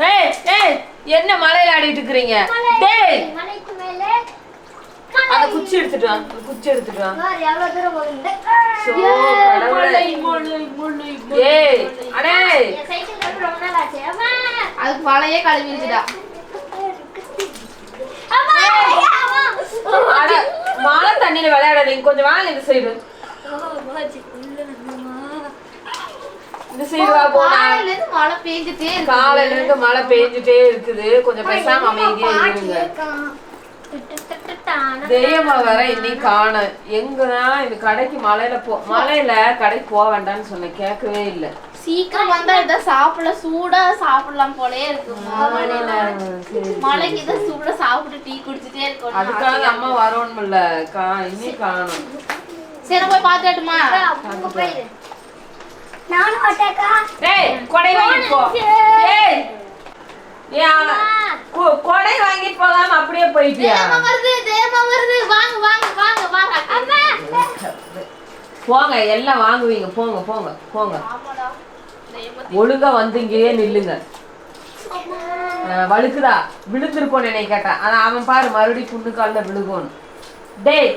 ஏய் ஏய் என்ன மலையில ஆடிட்டு இருக்கீங்க? டேய் மலைக்கு மேல அத குச்சி எடுத்துட்டு வா. குச்சி எடுத்துட்டு வா. யார் எவ்வளவு தூரம் போறீங்க? சோ கடவுளே. ஏய் அடே என் சைக்கிள் கட்டு ரொம்ப நாள் ஆச்சு. அம்மா அதுக்கு மலையே கழுவிடுச்சுடா. அம்மா அம்மா அட மழை தண்ணில விளையாடாதீங்க. கொஞ்சம் வாங்க இந்த சைடு. இந்த சைடு வா போனா. காலையில இருந்து மழை பெஞ்சிட்டே இருக்கு. காலையில இருந்து மழை பெஞ்சிட்டே இருக்குது. கொஞ்சம் பேசாம அமைதியா இருங்க. தெய்வமா வர இன்னைக்கு காண எங்கதான் இந்த கடைக்கு மலையில கடைக்கு போக வேண்டாம்னு சொன்னேன், கேட்கவே இல்ல. சீக்கிரம் வந்தா இத சாப்பிடல, சூடா சாப்பிடலாம் போலயே இருக்கு. மலைக்கு இத சூடா சாப்பிட்டு டீ குடிச்சிட்டே இருக்கோம். அதுக்காக அம்மா வரோம்ல இன்னைக்கு காணும். சரி போய் பாத்துட்டுமா? நானும் அட்டக்கா. டேய் கொடை வாங்கிட்டு போ. ஏய் கொடை வாங்கிட்டு போகாம அப்படியே போயிட்டியா? தேமா வருது. வாங்க வாங்க வாங்க வாங்க. அம்மா போங்க எல்லாம் வாங்குவீங்க. போங்க போங்க போங்க. ஆமாடா. ஒழுங்கா வந்து இங்கேயே நில்லுங்க. வழுக்குதா விழுந்திருக்கோன்னு என்னை கேட்டான். ஆனா அவன் பாரு மறுபடியும் புண்ணு காலில் விழுகணும். டேய்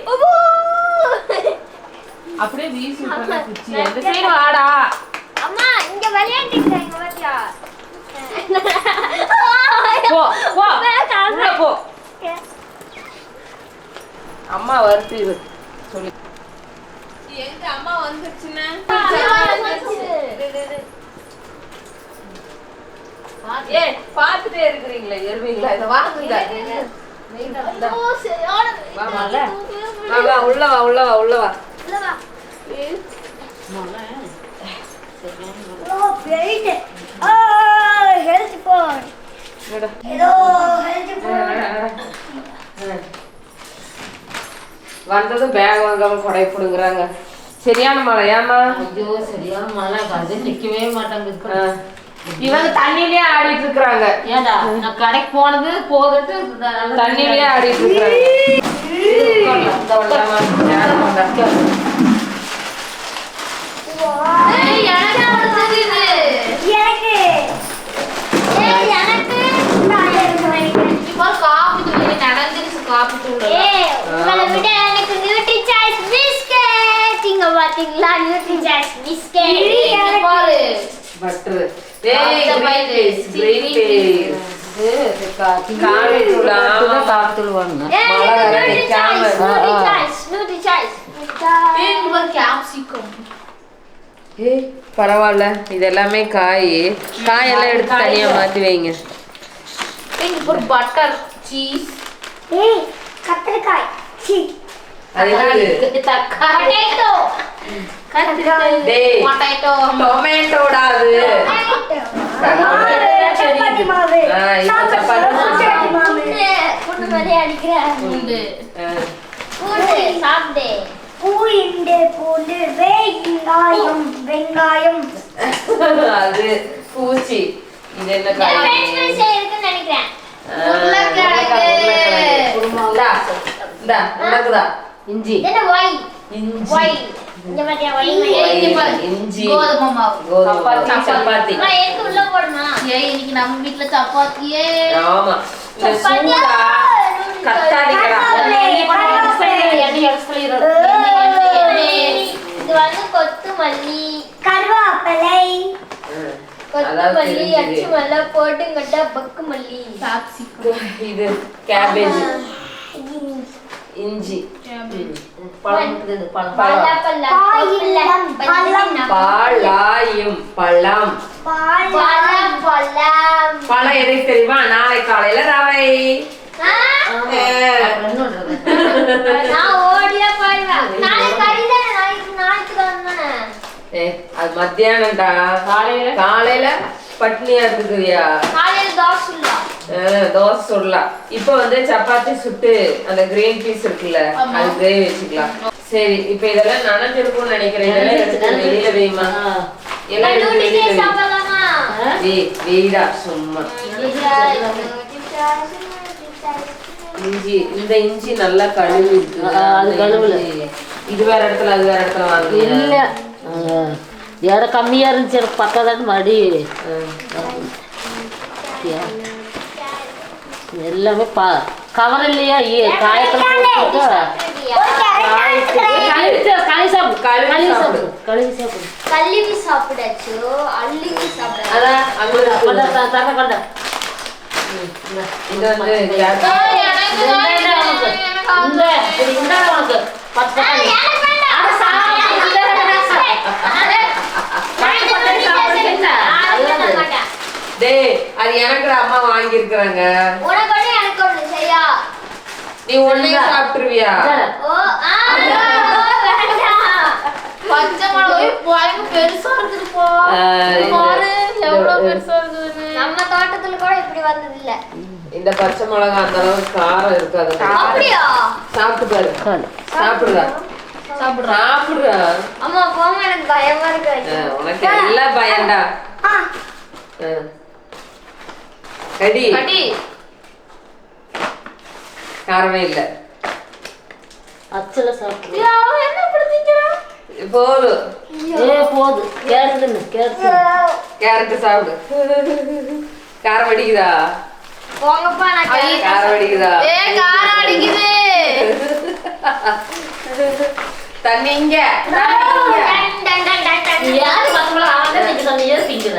அப்படியே வீசி விட்டா குச்சி. எந்த சைடு வாடா. அம்மா இங்க விளையாண்டிட்டு இங்க பாத்தியா? போ போ உள்ள போ. அம்மா வருது சொல்லி எங்க அம்மா வந்துச்சுன்னா ஏய் பாத்துட்டே இருக்கீங்களா? எருவீங்களா? இத வாங்குங்க. வா உள்ள வா உள்ள வா உள்ள வா. ஓ பெயிட். ஓ ஹெல்த் போன். ஏதோ ஹெல்த் போன். வந்ததும் பேக் வாங்காம கொடை போடுங்கறாங்க. சரியான மழையாமா? ஐயோ சரியான மழை. அது நிக்கவே மாட்டாங்க. இவங்க தண்ணியிலே ஆடிட்டு இருக்காங்க. ஏண்டா நான் கடைக்கு போனது போகட்டு தண்ணியிலே ஆடிட்டு இருக்காங்க. உங்களை விட எனக்கு நியூட்ரி சாய்ஸ் பிஸ்கட் இங்க பாத்தீங்களா? நியூட்ரி சாய்ஸ் பிஸ்கட் பாரு பட்டர். டேய் கிரீன் பீஸ் காமிட்டுலா காத்துடுவாங்க. மழை வர நிக்காம. Nutri choice capsicum. ஏய் பரவாயில்ல. இது எல்லாமே காயெல்லாம் எடுத்து தனியா மாத்தி வைங்க. ஒரு பட்டர் சீஸ். ஏய் கத்திரிக்காய். சி அது என்னது? தக்காளி. பொட்டேட்டோ. டேய் பொட்டேட்டோ. டொமேட்டோடா அது. சப்பாத்தி மாவு. இது சப்பாத்தி மாவு. புண்ணு மாதிரி அடிக்கிறேன். பூண்டு. பூண்டு சாப்பிடு. பூண்டு பூண்டு வெங்காயம் வெங்காயம். அது பூச்சி. இது என்ன காய்? ஃப்ரெஞ்ச் ஃப்ரைஸ் இருக்குன்னு நினைக்கிறேன். இஞ்சி என்ன ஒய் இஞ்சி ஒய் இங்க பாத்தியா ஒய் இஞ்சி கோதுமை மாவு. சப்பாத்தி. நான் எடுத்து உள்ள போடுமா? ஏய் இன்னைக்கு நம்ம வீட்ல சப்பாத்தியே. ஆமா இந்த சூடா கத்தாடிக்கடா. இது வந்து கொத்தமல்லி கருவேப்பிலை கொத்தமல்லி அச்சுமல்ல போட்டுங்கட்ட பக்குமல்லி கேப்சிகம். இது கேபேஜ் இஞ்சி பழம் பாலாயும் பழம். பழம் எதை தெரியுமா? நாளை காலையில ரவை. அது மத்தியானம்டா. காலையில பட்னியா இருக்குதுயா. தோசை சுடலாம். இப்ப வந்து சப்பாத்தி சுட்டு அந்த கிரீன் பீஸ் இருக்குல்ல அது கிரேவி வச்சுக்கலாம். சரி இப்ப இதெல்லாம் நனைஞ்சிருக்கும்னு நினைக்கிறேன். இதெல்லாம் எடுத்து வெளியில வைமா. எல்லாம் வெயிடா சும்மா. இஞ்சி இந்த இஞ்சி நல்லா கழுவி இருக்கு. அது கழுவுல இது வேற இடத்துல அது வேற இடத்துல வாங்க. இல்ல இடம் கம்மியாக இருந்துச்சு எனக்கு பத்தாதான்னு மறுபடி எல்லாமே கவர் இல்லையா காயத்தில் போட்டு கழுவி சாப்பிடாச்சு அள்ளிவி சாப்பிடாது அது எனக்கு அம்மா வாங்கி இருக்காங்க. நீ ஒண்ணே சாப்பிட்டுருவியா? பச்சை மிளகாய் பெருசா இருக்குது பாரு எவ்வளவு பெருசா இருக்குது. நம்ம தோட்டத்துல கூட இப்படி வந்தது இல்ல. இந்த பச்சை மிளகாய் அந்த அளவுக்கு காரம் இருக்காது. அப்படியா? சாப்பிட்டு பாரு. சாப்பிடுறா சாப்பிடுறா. அம்மா போங்க, எனக்கு பயமா இருக்கு. உனக்கு எல்லாம் பயம்டா. கடி கடி காரமே இல்ல. அச்சல சாப்பிடு. என்ன பிடிச்சிக்கிறான் போதும். போது கேரட் சாப்பிடு. காரம் அடிக்குதா? போங்கப்பா, நான் காரம் அடிக்குதா? காரம் அடிக்குது. தண்ணி இங்க. யாரு பசங்கள ஆளே நீங்க தண்ணியே திங்கற.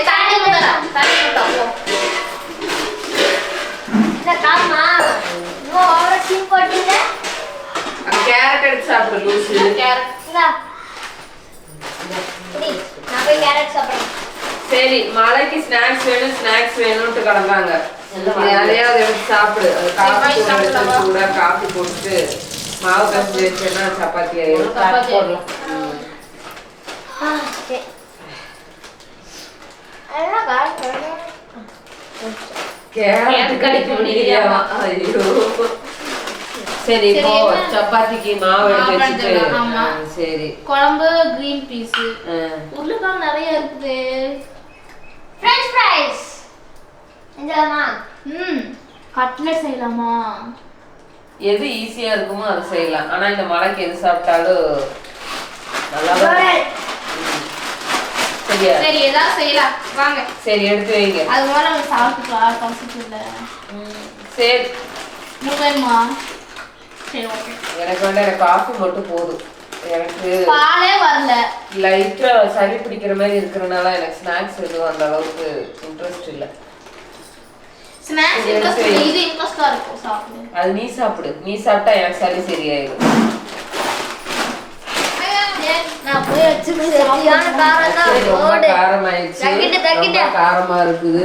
தண்ணி ஊத்தடா. தண்ணி ஊத்த போ. இந்த காமா நோ ஓவர சீன் போடுங்க. கேரட் எடுத்து சாப்பிடு லூசு. கேரட் இந்தா. நான் போய் கேரட் சாப்பிடுறேன். சரி, மலைக்கு ஸ்நாக்ஸ் வேணும்னு கிடந்தாங்க. அதையாவது எடுத்து சாப்பிடு. அது காஃபி சூடா காஃபி போட்டு மாவு கஞ்சி வச்சேன்னா சப்பாத்தி ஆயிடும். போடலாம். கேரட் கடிக்க முடியலையாமா? ஐயோ. சரி, இப்போ சப்பாத்திக்கு மாவு எடுத்து வச்சுட்டு. சரி, குழம்பு கிரீன் பீஸ் உருளைக்கிழங்கு நிறைய இருக்குது. French fries. செஞ்சலாமா? கட்லெட் செய்யலாமா? எது ஈஸியா இருக்குமோ அதை செய்யலாம். ஆனா இந்த மலைக்கு எது சாப்பிட்டாலும் நல்லா சரியா? சரி, ஏதாவது செய்யலாம் வாங்க. சரி, எடுத்து வைங்க. அது மாதிரி நம்ம சாப்பிட்டுக்கலாம். பசிச்சு இல்ல. சரி, உங்களுக்கு வேணுமா? சரி, ஓகே. எனக்கு வேண்டாம். எனக்கு காஃபி மட்டும் போதும். எனக்கு பாலே வரல. லைட்டா சளி பிடிக்கிற மாதிரி இருக்கிறனால எனக்கு ஸ்நாக்ஸ் எதுவும் அந்த அளவுக்கு இன்ட்ரெஸ்ட் இல்லை. ஸ்நாக்ஸ் இன்ட்ரெஸ்ட் இது இன்ட்ரெஸ்டா இருக்கும். சாப்பிடு. அது நீ சாப்பிடு. நீ சாப்பிட்டா எனக்கு சளி சரியாயிடும். நான் போய் வச்சுக்கிறேன். சரியான காரம் தான். ரொம்ப காரமாயிடுச்சு. ரொம்ப காரமா இருக்குது.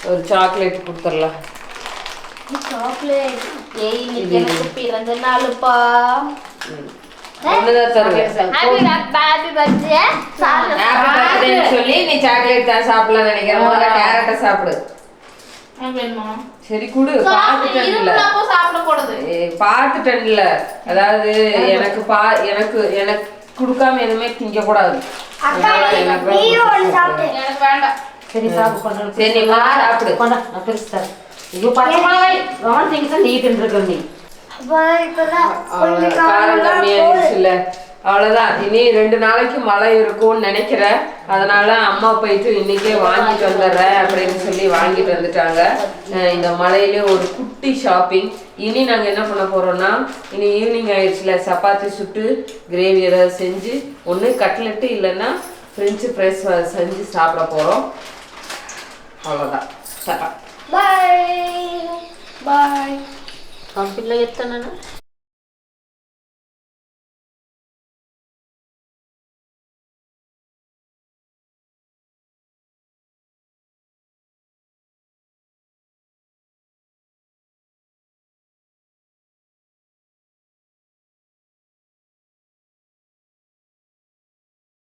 ஒரு சாக்லேட் கொடுத்துடலாம். சாக்லேட். இன்னைக்கு எனக்கு பிறந்த நாளுப்பா. ஒண்ணுதான் தருவேன். Happy birthday. சொல்லி நீ சாக்லேட் தான் சாப்பிடலாம் நினைக்கிறேன். முதல்ல கேரட்டை சாப்பிடு. வேணுமா? சரி, குடு. பாத்துட்டேன்ல பாத்துட்டேன்ல. அதாவது எனக்கு எனக்கு குடுக்காம எதுவுமே திங்க கூடாது. எனக்கு வேண்டாம். சரி சாப்பிடு. சரி, நீ சாப்பிடு. நான் பெருசு தரேன். ஐயோ பச்சை மிளகாய் கவனம் திங்க நீ தின்றுக்க. நீ காரம் கம்மியாயிடுச்சுல்ல. அவ்வளவுதான். இனி 2 நாளைக்கு மழை இருக்கும்னு நினைக்கிறேன். அதனால அம்மா போயிட்டு இன்னைக்கே வாங்கிட்டு வந்துடுறேன் அப்படின்னு சொல்லி வாங்கிட்டு வந்துட்டாங்க. இந்த மழையிலே ஒரு குட்டி ஷாப்பிங். இனி நாங்க என்ன பண்ண போறோம்னா, இனி ஈவினிங் ஆயிடுச்சுல, சப்பாத்தி சுட்டு கிரேவி ஏதாவது செஞ்சு ஒண்ணு கட்லெட்டு இல்லைன்னா ஃப்ரெஞ்சு ஃப்ரைஸ் செஞ்சு சாப்பிட போறோம். அவ்வளவுதான். Bye. Bye. கம்பில எத்தனை